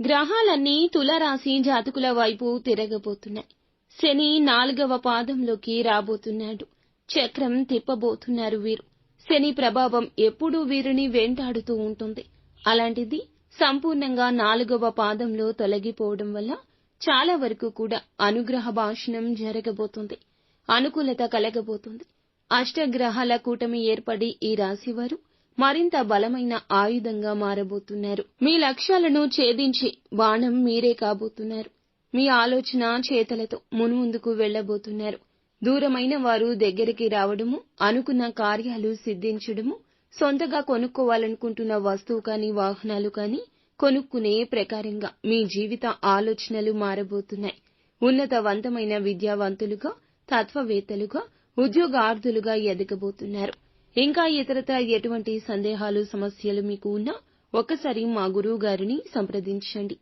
గ్రహాలన్నీ తులారాశి జాతకుల వైపు తిరగబోతున్నాయి. శని 4వ పాదంలోకి రాబోతున్నాడు. చక్రం తిప్పబోతున్నారు వీరు. శని ప్రభావం ఎప్పుడూ వీరిని వెంటాడుతూ ఉంటుంది. అలాంటిది సంపూర్ణంగా 4వ పాదంలో తొలగిపోవడం వల్ల చాలా వరకు కూడా అనుగ్రహ భాషణం జరగబోతుంది. అనుకూలత కలగబోతుంది. అష్టగ్రహాల కూటమి ఏర్పడి ఈ రాశివారు మరింత బలమైన ఆయుధంగా మారబోతున్నారు. మీ లక్ష్యాలను ఛేదించి బాణం మీరే కాబోతున్నారు. మీ ఆలోచన చేతలతో మున్ముందుకు వెళ్లబోతున్నారు. దూరమైన వారు దగ్గరికి రావడము, అనుకున్న కార్యాలు సిద్ధించడము, సొంతగా కొనుక్కోవాలనుకుంటున్న వస్తువు కానీ వాహనాలు కానీ కొనుక్కునే ప్రకారంగా మీ జీవిత ఆలోచనలు మారబోతున్నాయి. ఉన్నతవంతమైన విద్యావంతులుగా, తత్వవేత్తలుగా, ఉద్యోగార్థులుగా ఎదగబోతున్నారు. ఇంకా ఇతరత్రా ఎటువంటి సందేహాలు సమస్యలు మీకు ఉన్నా ఒక్కసారి మా గురువు గారిని సంప్రదించండి.